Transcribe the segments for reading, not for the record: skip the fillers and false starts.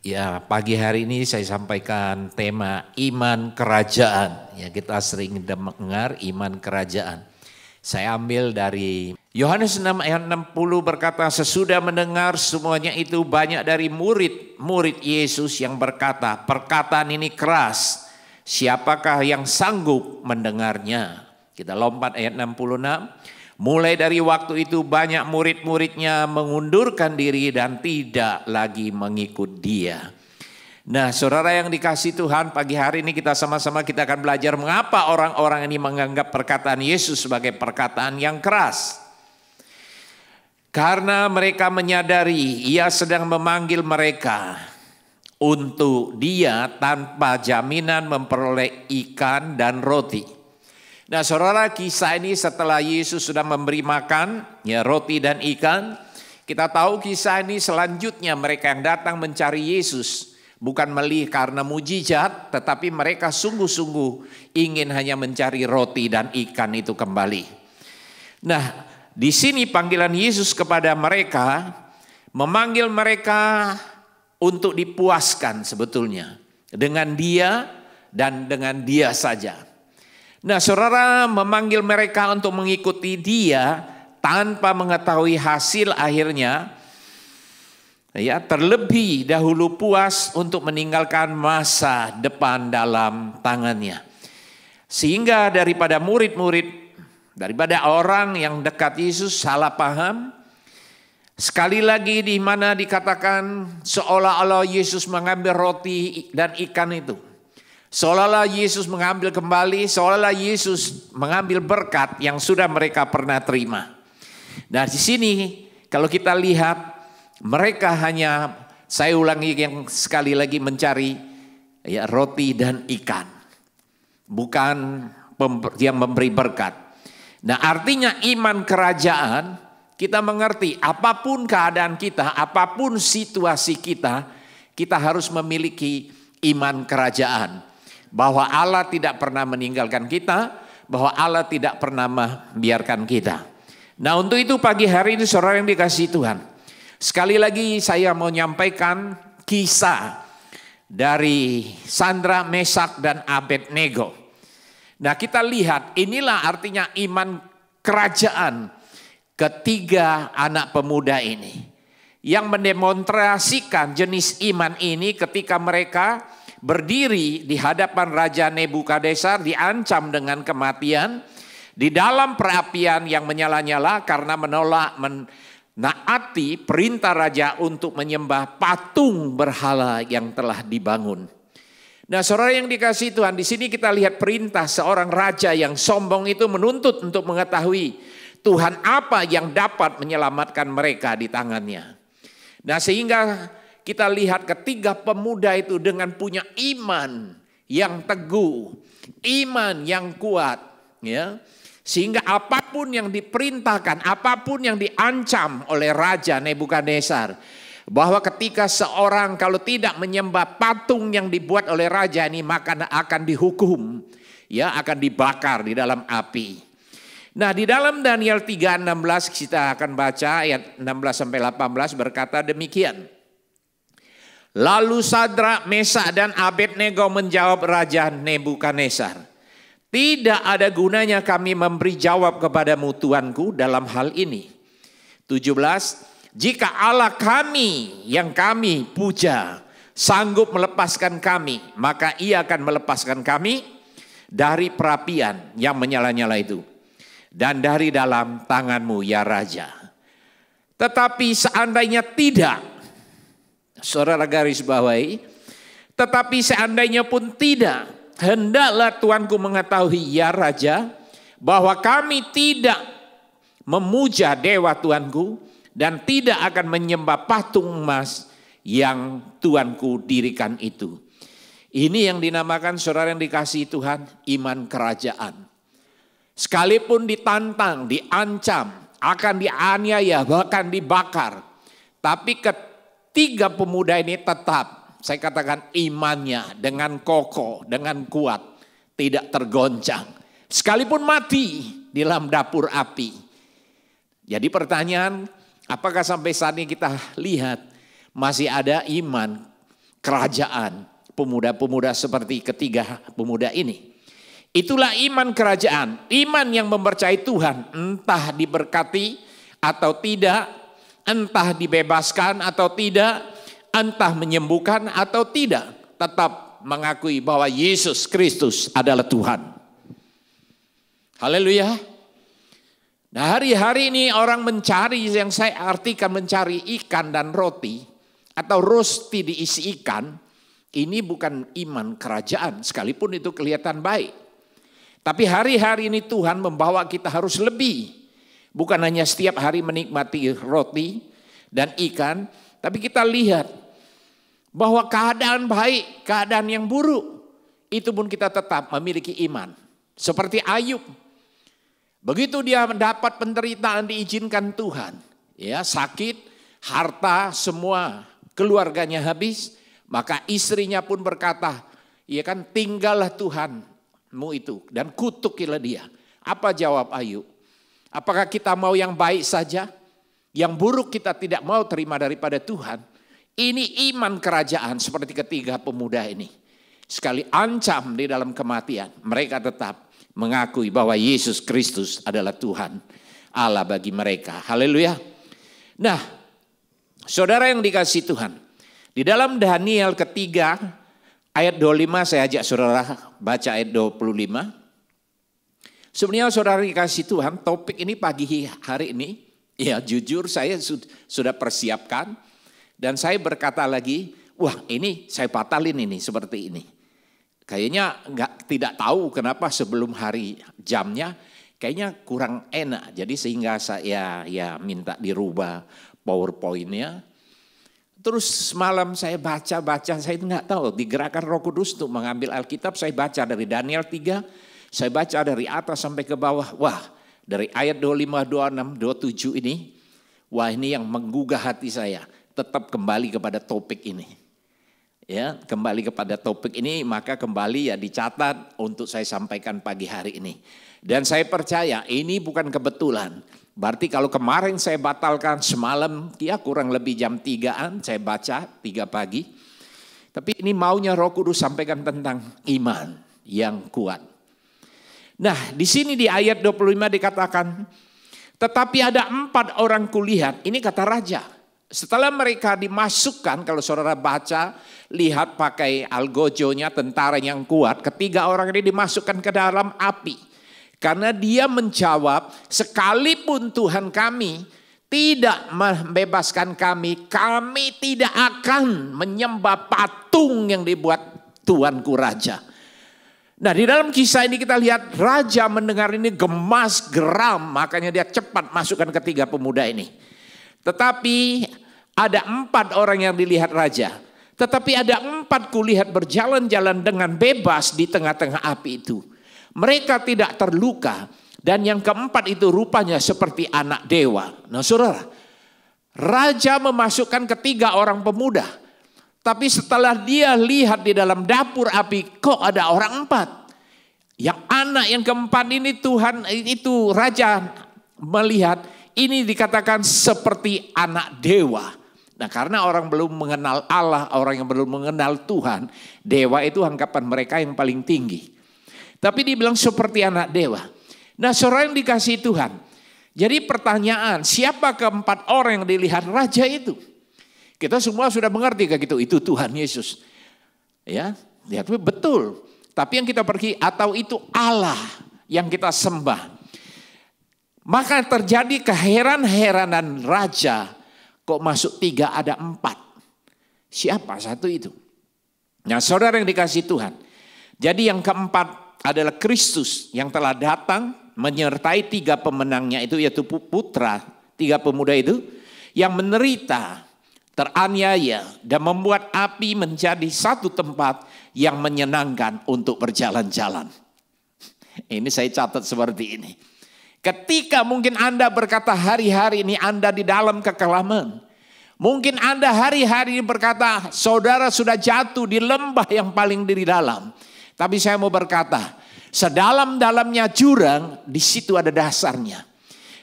Ya, pagi hari ini saya sampaikan tema iman kerajaan. Ya, kita sering dengar iman kerajaan. Saya ambil dari Yohanes 6 ayat 60 berkata, sesudah mendengar semuanya itu banyak dari murid Yesus yang berkata, perkataan ini keras, siapakah yang sanggup mendengarnya? Kita lompat ayat 66. Mulai dari waktu itu banyak murid-muridnya mengundurkan diri dan tidak lagi mengikut dia. Nah, saudara yang dikasihi Tuhan, pagi hari ini kita sama-sama akan belajar mengapa orang-orang ini menganggap perkataan Yesus sebagai perkataan yang keras. Karena mereka menyadari ia sedang memanggil mereka untuk dia tanpa jaminan memperoleh ikan dan roti. Nah, saudara, kisah ini setelah Yesus sudah memberi makan ya roti dan ikan, kita tahu kisah ini selanjutnya mereka yang datang mencari Yesus bukan melihat karena mujizat, tetapi mereka sungguh-sungguh ingin hanya mencari roti dan ikan itu kembali. Nah, di sini panggilan Yesus kepada mereka memanggil mereka untuk dipuaskan sebetulnya dengan dia dan dengan dia saja. Nah, saudara, memanggil mereka untuk mengikuti dia tanpa mengetahui hasil akhirnya, ya, terlebih dahulu puas untuk meninggalkan masa depan dalam tangannya. Sehingga daripada daripada orang yang dekat Yesus salah paham, sekali lagi di mana dikatakan seolah-olah Yesus mengambil roti dan ikan itu. Seolah-olah Yesus mengambil kembali, seolah-olah Yesus mengambil berkat yang sudah mereka pernah terima. Nah, di sini kalau kita lihat mereka hanya, saya ulangi yang sekali lagi, mencari ya roti dan ikan, bukan yang memberi berkat. Nah, artinya iman kerajaan, kita mengerti apapun keadaan kita, apapun situasi kita, kita harus memiliki iman kerajaan. Bahwa Allah tidak pernah meninggalkan kita, bahwa Allah tidak pernah membiarkan kita. Nah, untuk itu pagi hari ini saudara yang dikasihi Tuhan, sekali lagi saya mau menyampaikan kisah dari Sadrak, Mesak dan Abednego. Nah, kita lihat inilah artinya iman kerajaan ketiga anak pemuda ini, yang mendemonstrasikan jenis iman ini ketika mereka berdiri di hadapan Raja Nebukadnezar, diancam dengan kematian di dalam perapian yang menyala-nyala karena menolak menaati perintah raja untuk menyembah patung berhala yang telah dibangun. Nah, saudara yang dikasihi Tuhan, di sini kita lihat perintah seorang raja yang sombong itu menuntut untuk mengetahui Tuhan apa yang dapat menyelamatkan mereka di tangannya. Nah, sehingga kita lihat ketiga pemuda itu dengan punya iman yang teguh, iman yang kuat, ya. Sehingga apapun yang diperintahkan, apapun yang diancam oleh Raja Nebukadnezar, bahwa ketika seorang kalau tidak menyembah patung yang dibuat oleh raja ini, maka akan dihukum, ya, akan dibakar di dalam api. Nah, di dalam Daniel 3:16 kita akan baca ayat 16 sampai 18 berkata demikian. Lalu Sadrak, Mesak dan Abednego menjawab Raja Nebukadnezar, tidak ada gunanya kami memberi jawab kepadamu Tuanku dalam hal ini. 17, jika Allah kami yang kami puja sanggup melepaskan kami, maka ia akan melepaskan kami dari perapian yang menyala-nyala itu dan dari dalam tanganmu ya Raja. Tetapi seandainya tidak, saudara garis bawahi, tetapi seandainya pun tidak, hendaklah Tuanku mengetahui ya Raja, bahwa kami tidak memuja dewa Tuanku dan tidak akan menyembah patung emas yang Tuanku dirikan itu. Ini yang dinamakan, saudara yang dikasihi Tuhan, iman kerajaan. Sekalipun ditantang, diancam, akan dianiaya, bahkan dibakar, tapi ketiga pemuda ini tetap, saya katakan, imannya dengan kokoh, dengan kuat, tidak tergoncang. Sekalipun mati di dalam dapur api. Jadi pertanyaan, apakah sampai saat ini kita lihat masih ada iman kerajaan pemuda-pemuda seperti ketiga pemuda ini. Itulah iman kerajaan, iman yang mempercayai Tuhan, entah diberkati atau tidak, entah dibebaskan atau tidak, entah menyembuhkan atau tidak, tetap mengakui bahwa Yesus Kristus adalah Tuhan. Haleluya. Nah, hari-hari ini orang mencari, yang saya artikan mencari ikan dan roti, atau rosti diisi ikan, ini bukan iman kerajaan, sekalipun itu kelihatan baik. Tapi hari-hari ini Tuhan membawa kita harus lebih. Bukan hanya setiap hari menikmati roti dan ikan, tapi kita lihat bahwa keadaan baik, keadaan yang buruk, itu pun kita tetap memiliki iman. Seperti Ayub. Begitu dia mendapat penderitaan diizinkan Tuhan. Ya, sakit, harta, semua keluarganya habis. Maka istrinya pun berkata, ya kan, tinggallah Tuhanmu itu dan kutukilah dia. Apa jawab Ayub? Apakah kita mau yang baik saja? Yang buruk kita tidak mau terima daripada Tuhan. Ini iman kerajaan seperti ketiga pemuda ini. Sekali ancam di dalam kematian, mereka tetap mengakui bahwa Yesus Kristus adalah Tuhan Allah bagi mereka. Haleluya. Nah, saudara yang dikasihi Tuhan, di dalam Daniel ketiga ayat 25, saya ajak saudara baca ayat 25. Sebenarnya saudara dikasihi Tuhan, topik ini pagi hari ini, ya jujur saya sudah persiapkan. Dan saya berkata lagi, wah ini saya batalin ini seperti ini. Kayaknya tidak tahu kenapa sebelum hari jamnya kayaknya kurang enak. Jadi sehingga saya minta dirubah PowerPoint-nya. Terus malam saya baca, saya nggak tahu digerakkan Roh Kudus untuk mengambil Alkitab. Saya baca dari Daniel 3, saya baca dari atas sampai ke bawah. Wah, dari ayat 25, 26, 27 ini, wah ini yang menggugah hati saya. Tetap kembali kepada topik ini. Ya, kembali kepada topik ini, maka kembali ya dicatat untuk saya sampaikan pagi hari ini. Dan saya percaya ini bukan kebetulan. Berarti kalau kemarin saya batalkan semalam, ya kurang lebih jam 3-an saya baca 3 pagi. Tapi ini maunya Roh Kudus sampaikan tentang iman yang kuat. Nah, di sini di ayat 25 dikatakan, tetapi ada 4 orang kulihat, ini kata raja. Setelah mereka dimasukkan, kalau saudara baca, lihat pakai algojonya tentara yang kuat. Ketiga orang ini dimasukkan ke dalam api. Karena dia menjawab, sekalipun Tuhan kami tidak membebaskan kami, kami tidak akan menyembah patung yang dibuat Tuanku Raja. Nah, di dalam kisah ini kita lihat raja mendengar ini gemas, geram, makanya dia cepat masukkan ketiga pemuda ini. Tetapi ada 4 orang yang dilihat raja. Tetapi ada 4 kulihat berjalan-jalan dengan bebas di tengah-tengah api itu. Mereka tidak terluka. Dan yang keempat itu rupanya seperti anak dewa. Nah saudara, raja memasukkan ketiga orang pemuda. Tapi setelah dia lihat di dalam dapur api, kok ada orang 4. Yang anak yang keempat ini Tuhan, itu raja melihat, ini dikatakan seperti anak dewa. Nah karena orang belum mengenal Allah, orang yang belum mengenal Tuhan, dewa itu anggapan mereka yang paling tinggi. Tapi dibilang seperti anak dewa. Nah saudara yang dikasihi Tuhan, jadi pertanyaan, siapa keempat orang yang dilihat raja itu? Kita semua sudah mengerti kayak gitu, itu Tuhan Yesus. Ya, betul. Tapi yang kita pergi, atau itu Allah yang kita sembah. Maka terjadi keheran-heranan raja. Kok masuk 3 ada 4. Siapa satu itu? Nah saudara yang dikasihi Tuhan. Jadi yang keempat adalah Kristus yang telah datang menyertai 3 pemenangnya itu, yaitu putra 3 pemuda itu. Yang menderita, teraniaya dan membuat api menjadi satu tempat yang menyenangkan untuk berjalan-jalan. Ini saya catat seperti ini. Ketika mungkin Anda berkata hari-hari ini Anda di dalam kekelaman. Mungkin Anda hari-hari ini berkata saudara sudah jatuh di lembah yang paling di dalam. Tapi saya mau berkata, sedalam-dalamnya jurang, di situ ada dasarnya.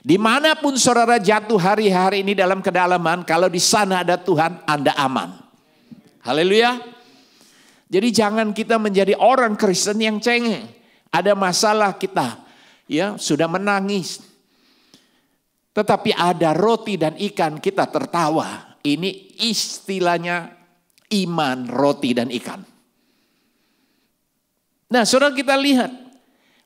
Dimanapun saudara jatuh hari-hari ini dalam kedalaman, kalau di sana ada Tuhan, Anda aman. Haleluya. Jadi jangan kita menjadi orang Kristen yang cengeng. Ada masalah kita, ya sudah menangis. Tetapi ada roti dan ikan kita tertawa. Ini istilahnya iman, roti dan ikan. Nah saudara kita lihat.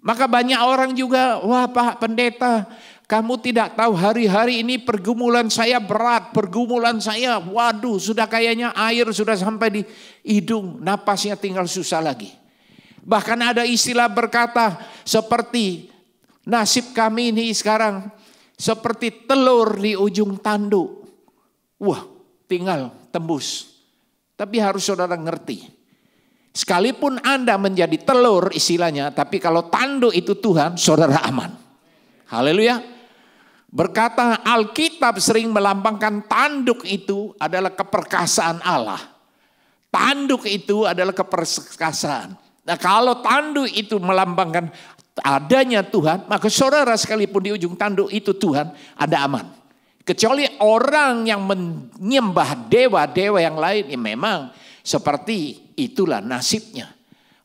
Maka banyak orang juga, wah Pak Pendeta, kamu tidak tahu hari-hari ini pergumulan saya berat, pergumulan saya, waduh sudah kayaknya air sudah sampai di hidung, napasnya tinggal susah lagi. Bahkan ada istilah berkata seperti nasib kami ini sekarang seperti telur di ujung tanduk. Wah tinggal tembus. Tapi harus saudara ngerti. Sekalipun Anda menjadi telur istilahnya, tapi kalau tanduk itu Tuhan, saudara aman. Haleluya. Berkata Alkitab sering melambangkan tanduk itu adalah keperkasaan Allah. Tanduk itu adalah keperkasaan. Nah kalau tanduk itu melambangkan adanya Tuhan, maka saudara sekalipun di ujung tanduk itu Tuhan, ada aman. Kecuali orang yang menyembah dewa-dewa yang lain, ya memang seperti itulah nasibnya.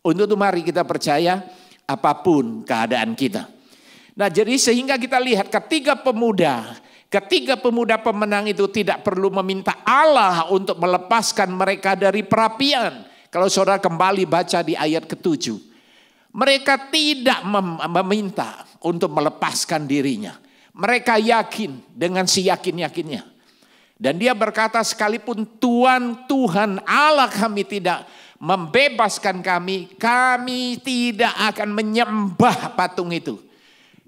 Untuk itu mari kita percaya apapun keadaan kita. Nah jadi sehingga kita lihat ketiga pemuda pemenang itu tidak perlu meminta Allah untuk melepaskan mereka dari perapian. Kalau saudara kembali baca di ayat ke-7. Mereka tidak meminta untuk melepaskan dirinya. Mereka yakin dengan siyakin-yakinnya. Dan dia berkata sekalipun Tuhan Allah kami tidak membebaskan kami tidak akan menyembah patung itu.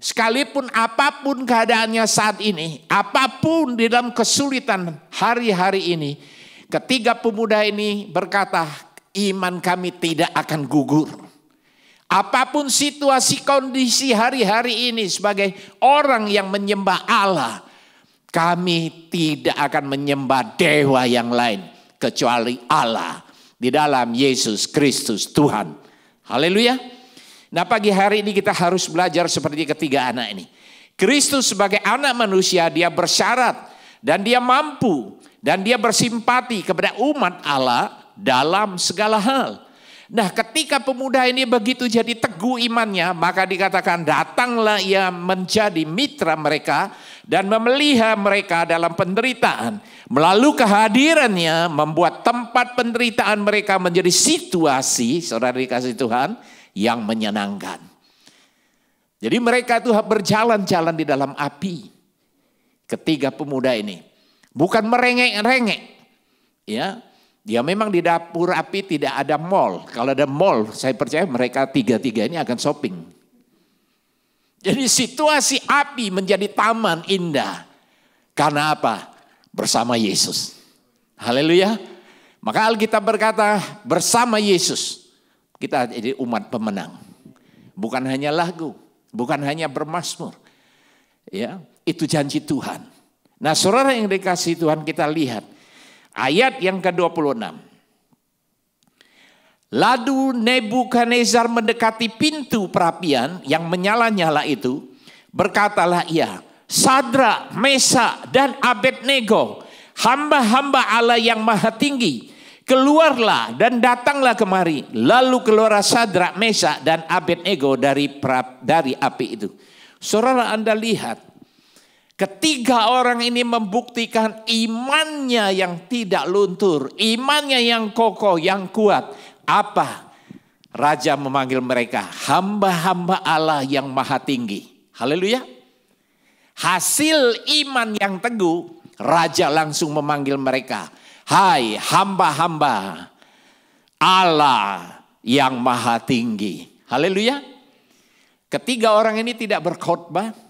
Sekalipun apapun keadaannya saat ini, apapun di dalam kesulitan hari-hari ini, ketiga pemuda ini berkata iman kami tidak akan gugur. Apapun situasi kondisi hari-hari ini sebagai orang yang menyembah Allah, kami tidak akan menyembah dewa yang lain kecuali Allah di dalam Yesus Kristus Tuhan. Haleluya. Nah pagi hari ini kita harus belajar seperti ketiga anak ini. Kristus sebagai anak manusia dia bersyarat dan dia mampu dan dia bersimpati kepada umat Allah dalam segala hal. Nah ketika pemuda ini begitu jadi teguh imannya, maka dikatakan datanglah ia menjadi mitra mereka dan memelihara mereka dalam penderitaan. Melalui kehadirannya membuat tempat penderitaan mereka menjadi situasi, saudara dikasih Tuhan, yang menyenangkan. Jadi mereka itu berjalan-jalan di dalam api. Ketiga pemuda ini bukan merengek-rengek, ya. Dia memang di dapur api tidak ada mall. Kalau ada mall, saya percaya mereka tiga-tiga ini akan shopping. Jadi situasi api menjadi taman indah. Karena apa? Bersama Yesus. Haleluya. Maka Alkitab berkata bersama Yesus kita jadi umat pemenang. Bukan hanya lagu, bukan hanya bermazmur. Ya, itu janji Tuhan. Nah, saudara yang dikasihi Tuhan, kita lihat ayat yang ke-26. Lalu Nebukadnezar mendekati pintu perapian yang menyala-nyala itu. Berkatalah ia, Sadrak, Mesak dan Abednego, hamba-hamba Allah yang maha tinggi, keluarlah dan datanglah kemari. Lalu keluar Sadrak, Mesak dan Abednego dari api itu. Saudara Anda lihat. Ketiga orang ini membuktikan imannya yang tidak luntur. Imannya yang kokoh, yang kuat. Apa? Raja memanggil mereka hamba-hamba Allah yang maha tinggi. Haleluya. Hasil iman yang teguh, Raja langsung memanggil mereka. Hai hamba-hamba Allah yang maha tinggi. Haleluya. Ketiga orang ini tidak berkhotbah.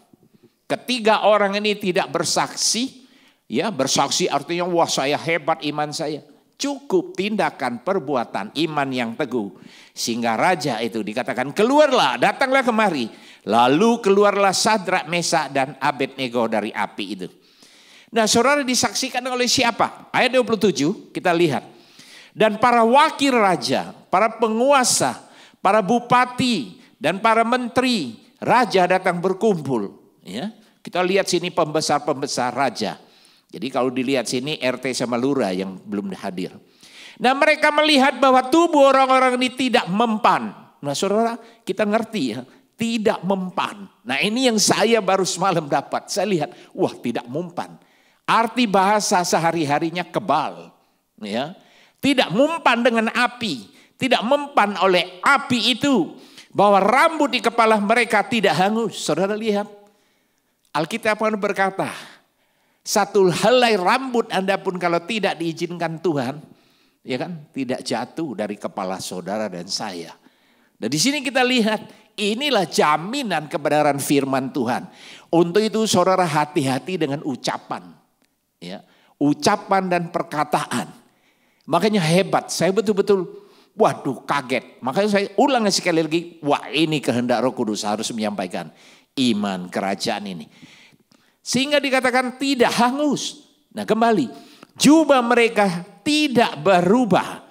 Ketiga orang ini tidak bersaksi, ya bersaksi artinya wah saya hebat iman saya. Cukup tindakan perbuatan iman yang teguh. Sehingga raja itu dikatakan keluarlah, datanglah kemari. Lalu keluarlah Sadrak, Mesak dan Abednego dari api itu. Nah saudara disaksikan oleh siapa? Ayat 27 kita lihat. Dan para wakil raja, para penguasa, para bupati dan para menteri, raja datang berkumpul. Ya, kita lihat sini pembesar-pembesar raja. Jadi kalau dilihat sini RT sama lurah yang belum hadir. Nah mereka melihat bahwa tubuh orang-orang ini tidak mempan. Nah saudara, kita ngerti ya, tidak mempan. Nah ini yang saya baru semalam dapat. Saya lihat, wah tidak mempan. Arti bahasa sehari-harinya kebal. Ya. Tidak mempan dengan api. Tidak mempan oleh api itu. Bahwa rambut di kepala mereka tidak hangus. Saudara lihat. Alkitab berkata, satu helai rambut Anda pun kalau tidak diizinkan Tuhan, ya kan, tidak jatuh dari kepala saudara dan saya. Dan di sini kita lihat, inilah jaminan kebenaran firman Tuhan. Untuk itu saudara hati-hati dengan ucapan. Ya, ucapan dan perkataan. Makanya hebat, saya betul-betul, waduh kaget. Makanya saya ulang sekali lagi, wah ini kehendak Roh Kudus harus menyampaikan iman kerajaan ini. Sehingga dikatakan tidak hangus. Nah kembali, jubah mereka tidak berubah.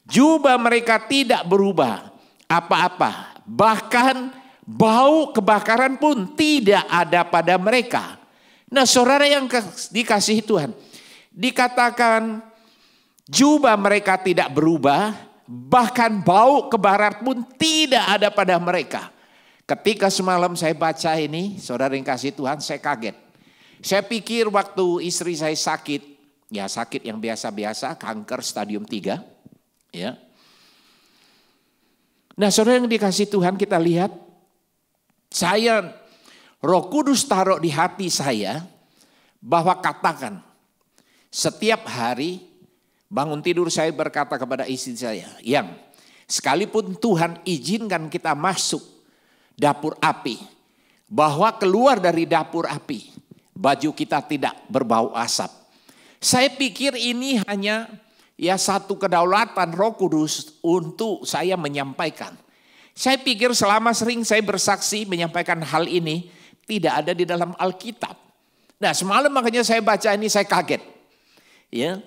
Jubah mereka tidak berubah apa-apa. Bahkan bau kebakaran pun tidak ada pada mereka. Nah saudara yang dikasihi Tuhan. Dikatakan jubah mereka tidak berubah. Bahkan bau kebakaran pun tidak ada pada mereka. Ketika semalam saya baca ini, saudara yang kasih Tuhan, saya kaget. Saya pikir waktu istri saya sakit, ya sakit yang biasa-biasa, kanker stadium 3. Ya. Nah saudara yang dikasih Tuhan, kita lihat, Roh Kudus taruh di hati saya, bahwa katakan, setiap hari bangun tidur saya berkata kepada istri saya, yang sekalipun Tuhan izinkan kita masuk dapur api, bahwa keluar dari dapur api, baju kita tidak berbau asap. Saya pikir ini hanya ya satu kedaulatan Roh Kudus untuk saya menyampaikan. Saya pikir selama sering saya bersaksi menyampaikan hal ini tidak ada di dalam Alkitab. Nah semalam makanya saya baca ini saya kaget. Ya,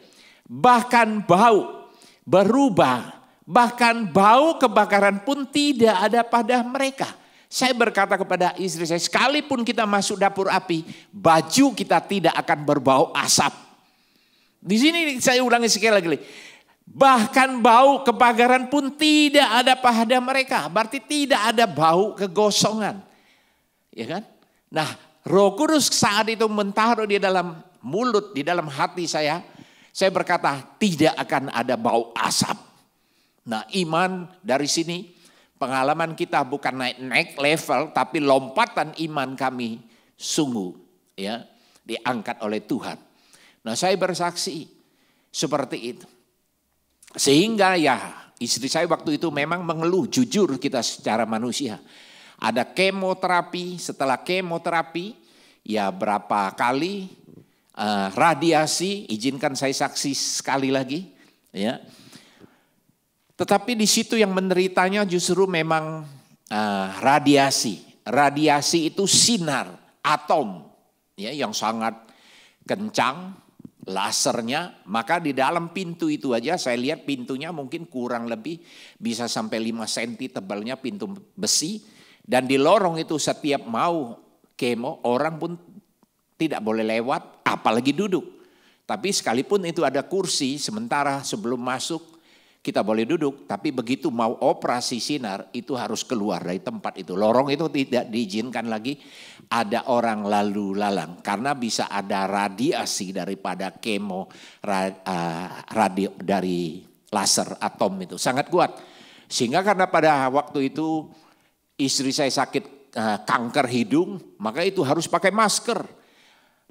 bahkan bau berubah, bahkan bau kebakaran pun tidak ada pada mereka. Saya berkata kepada istri saya, sekalipun kita masuk dapur api, baju kita tidak akan berbau asap. Di sini saya ulangi sekali lagi. Bahkan bau kebakaran pun tidak ada pada mereka. Berarti tidak ada bau kegosongan. Ya kan? Nah, Roh Kudus saat itu mentaruh di dalam mulut, di dalam hati saya berkata tidak akan ada bau asap. Nah, iman dari sini, pengalaman kita bukan naik level, tapi lompatan iman kami sungguh ya diangkat oleh Tuhan. Nah saya bersaksi seperti itu. Sehingga ya istri saya waktu itu memang mengeluh, jujur kita secara manusia. Ada kemoterapi, setelah kemoterapi ya berapa kali radiasi, izinkan saya saksi sekali lagi ya. Tetapi di situ yang menderitanya justru memang radiasi. Radiasi itu sinar atom ya yang sangat kencang lasernya. Maka di dalam pintu itu aja saya lihat pintunya mungkin kurang lebih bisa sampai 5 cm tebalnya pintu besi. Dan di lorong itu setiap mau kemo orang pun tidak boleh lewat apalagi duduk. Tapi sekalipun itu ada kursi sementara sebelum masuk kita boleh duduk, tapi begitu mau operasi sinar itu harus keluar dari tempat itu. Lorong itu tidak diizinkan lagi ada orang lalu lalang. Karena bisa ada radiasi daripada kemo, radio dari laser atom itu. Sangat kuat. Sehingga karena pada waktu itu istri saya sakit kanker hidung, maka itu harus pakai masker.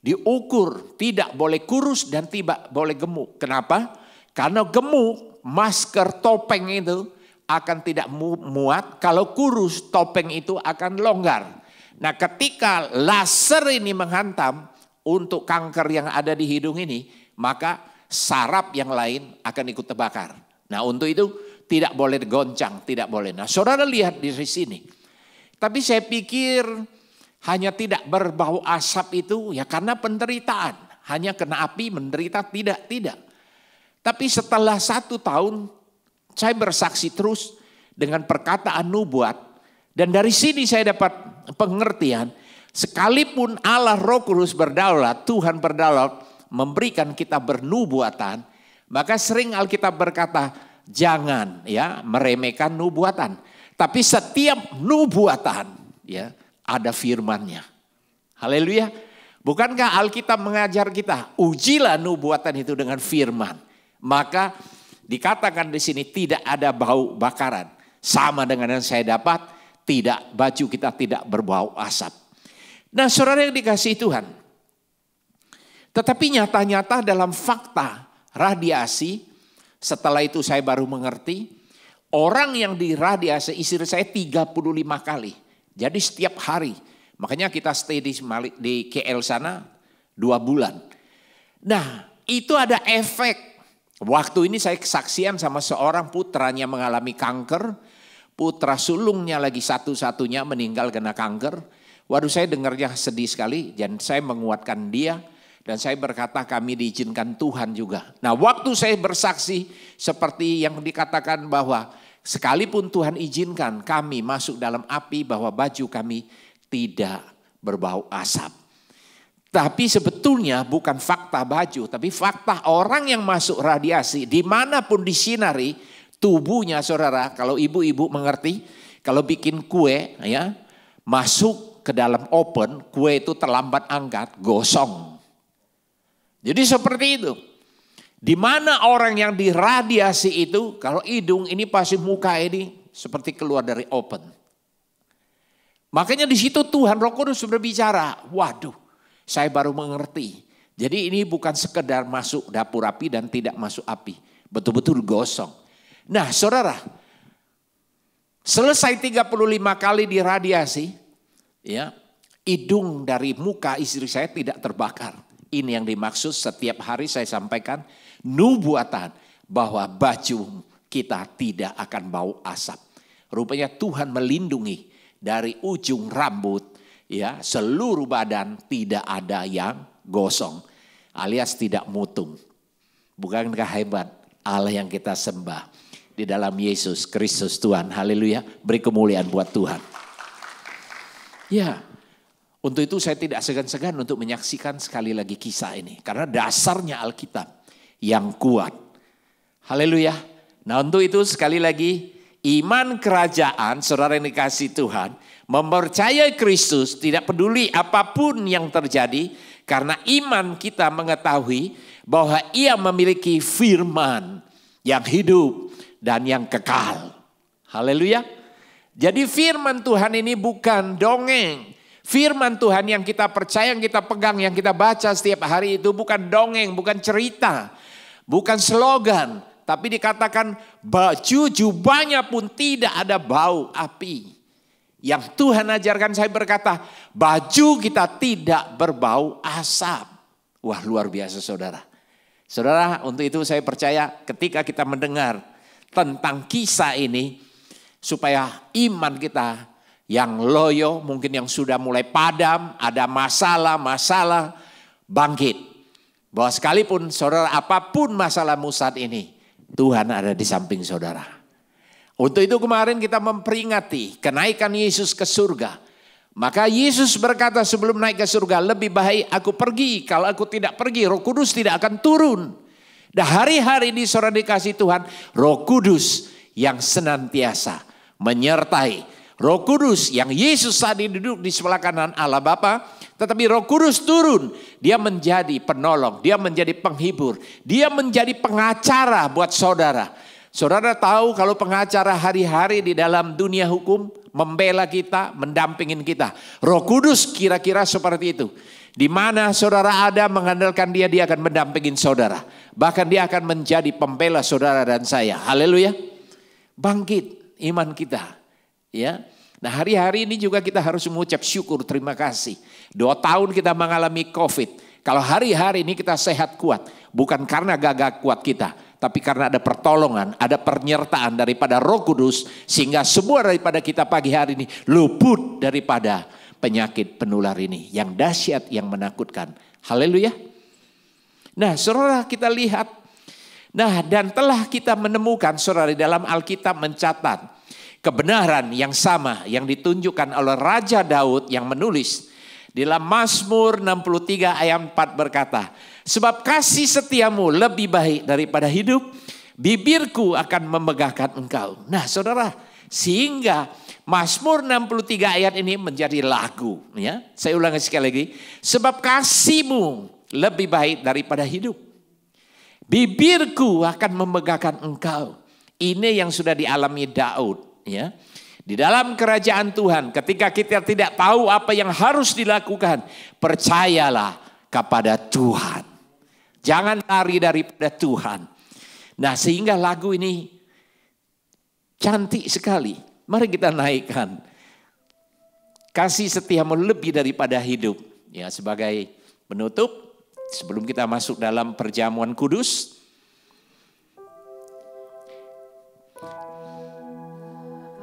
Diukur, tidak boleh kurus dan tidak boleh gemuk. Kenapa? Karena gemuk, masker topeng itu akan tidak muat, kalau kurus topeng itu akan longgar. Nah ketika laser ini menghantam untuk kanker yang ada di hidung ini, maka saraf yang lain akan ikut terbakar. Nah untuk itu tidak boleh goncang, tidak boleh. Nah saudara lihat di sini. Tapi saya pikir hanya tidak berbau asap itu ya karena penderitaan. Hanya kena api menderita, tidak. Tapi setelah 1 tahun saya bersaksi terus dengan perkataan nubuat. Dan dari sini saya dapat pengertian. Sekalipun Allah Roh Kudus berdaulat, Tuhan berdaulat memberikan kita bernubuatan. Maka sering Alkitab berkata, jangan ya meremehkan nubuatan. Tapi setiap nubuatan ya ada firman-Nya. Haleluya. Bukankah Alkitab mengajar kita, ujilah nubuatan itu dengan firman. Maka dikatakan di sini tidak ada bau bakaran. Sama dengan yang saya dapat, baju kita tidak berbau asap. Nah, saudara yang dikasihi Tuhan. Tetapi nyata-nyata dalam fakta radiasi, setelah itu saya baru mengerti, orang yang diradiasi istri saya 35 kali. Jadi setiap hari. Makanya kita stay di KL sana 2 bulan. Nah, itu ada efek. Waktu ini saya kesaksian sama seorang putranya mengalami kanker. Putra sulungnya lagi satu-satunya meninggal kena kanker. Waduh, saya dengarnya sedih sekali. Dan saya menguatkan dia. Dan saya berkata kami diizinkan Tuhan juga. Nah, waktu saya bersaksi seperti yang dikatakan bahwa sekalipun Tuhan izinkan kami masuk dalam api, bahwa baju kami tidak berbau asap. Tapi sebetulnya bukan fakta baju, tapi fakta orang yang masuk radiasi dimanapun disinari tubuhnya, saudara. Kalau ibu-ibu mengerti, kalau bikin kue ya masuk ke dalam oven, kue itu terlambat angkat, gosong. Jadi seperti itu. Di mana orang yang diradiasi itu, kalau hidung ini pasti muka ini seperti keluar dari oven. Makanya di situ Tuhan Roh Kudus berbicara. Waduh, saya baru mengerti. Jadi ini bukan sekedar masuk dapur api dan tidak masuk api. Betul-betul gosong. Nah, saudara, selesai 35 kali diradiasi, ya, hidung dari muka istri saya tidak terbakar. Ini yang dimaksud setiap hari saya sampaikan nubuatan bahwa baju kita tidak akan bau asap. Rupanya Tuhan melindungi dari ujung rambut ya seluruh badan tidak ada yang gosong alias tidak mutung. Bukankah hebat Allah yang kita sembah di dalam Yesus Kristus Tuhan. Haleluya. Beri kemuliaan buat Tuhan. Ya. Untuk itu saya tidak segan-segan untuk menyaksikan sekali lagi kisah ini. Karena dasarnya Alkitab yang kuat. Haleluya. Nah, untuk itu sekali lagi iman kerajaan, saudara yang dikasihi Tuhan, mempercayai Kristus tidak peduli apapun yang terjadi. Karena iman kita mengetahui bahwa ia memiliki firman yang hidup dan yang kekal. Haleluya. Jadi firman Tuhan ini bukan dongeng. Firman Tuhan yang kita percaya, yang kita pegang, yang kita baca setiap hari itu bukan dongeng, bukan cerita, bukan slogan. Tapi dikatakan baju jubahnya pun tidak ada bau api. Yang Tuhan ajarkan, saya berkata baju kita tidak berbau asap. Wah, luar biasa saudara. Saudara, untuk itu saya percaya ketika kita mendengar tentang kisah ini, supaya iman kita yang loyo, mungkin yang sudah mulai padam, ada masalah bangkit. Bahwa sekalipun saudara apapun masalahmu saat ini, Tuhan ada di samping saudara. Untuk itu kemarin kita memperingati kenaikan Yesus ke surga. Maka Yesus berkata sebelum naik ke surga, lebih baik aku pergi. Kalau aku tidak pergi, Roh Kudus tidak akan turun. Dan hari-hari ini saudara dikasih Tuhan, Roh Kudus yang senantiasa menyertai. Roh Kudus yang Yesus tadi duduk di sebelah kanan Allah Bapa, tetapi Roh Kudus turun, dia menjadi penolong, dia menjadi penghibur, dia menjadi pengacara buat saudara. Saudara tahu kalau pengacara hari-hari di dalam dunia hukum membela kita, mendampingin kita. Roh Kudus kira-kira seperti itu. Di mana saudara ada mengandalkan dia, dia akan mendampingin saudara. Bahkan dia akan menjadi pembela saudara dan saya. Haleluya. Bangkit iman kita. Ya, nah hari-hari ini juga kita harus mengucap syukur, terima kasih. 2 tahun kita mengalami COVID. Kalau hari-hari ini kita sehat kuat, bukan karena gagah kuat kita, tapi karena ada pertolongan, ada penyertaan daripada Roh Kudus, sehingga semua daripada kita pagi hari ini luput daripada penyakit penular ini yang dahsyat, yang menakutkan. Haleluya. Nah, saudara kita lihat, nah dan telah kita menemukan saudara di dalam Alkitab mencatat kebenaran yang sama yang ditunjukkan oleh Raja Daud yang menulis di dalam Mazmur 63 ayat 4 berkata, Sebab kasih setiamu lebih baik daripada hidup, bibirku akan memegahkan engkau. Nah saudara, sehingga Mazmur 63 ayat ini menjadi lagu. Ya, saya ulangi sekali lagi. Sebab kasihmu lebih baik daripada hidup, bibirku akan memegahkan engkau. Ini yang sudah dialami Daud. Ya, di dalam kerajaan Tuhan, ketika kita tidak tahu apa yang harus dilakukan, percayalah kepada Tuhan. Jangan lari daripada Tuhan. Nah, sehingga lagu ini cantik sekali. Mari kita naikkan. Kasih setiamu lebih daripada hidup. Ya, sebagai penutup, sebelum kita masuk dalam perjamuan kudus.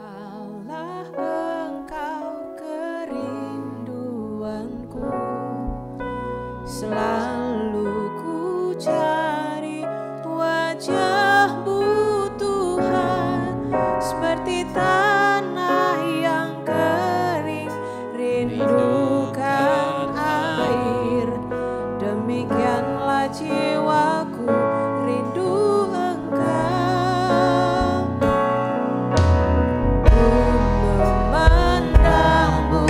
Allah, engkau kerinduanku, selalu ku cari wajah-Mu Tuhan, seperti tanah yang kering rindukan air, demikianlah jiwaku rindu Engkau. Ku memandang-Mu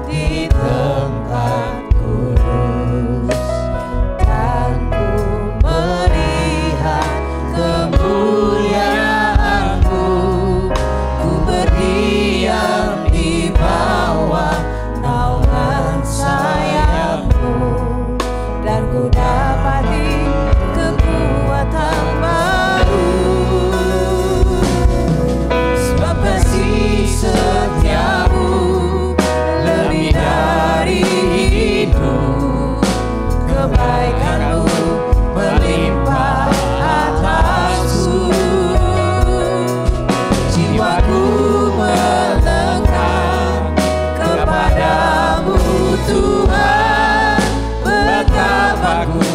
di tempat kudus, dan ku melihat kemuliaan-Mu. Ku berdiam di bawah naungan sayap-Mu, dan ku dapati kekuatan baru. Sebab kasih setiamu lebih dari hidup, kebaikan-Mu melimpah atasku. Jiwaku melekat kepadamu Tuhan, betapa ku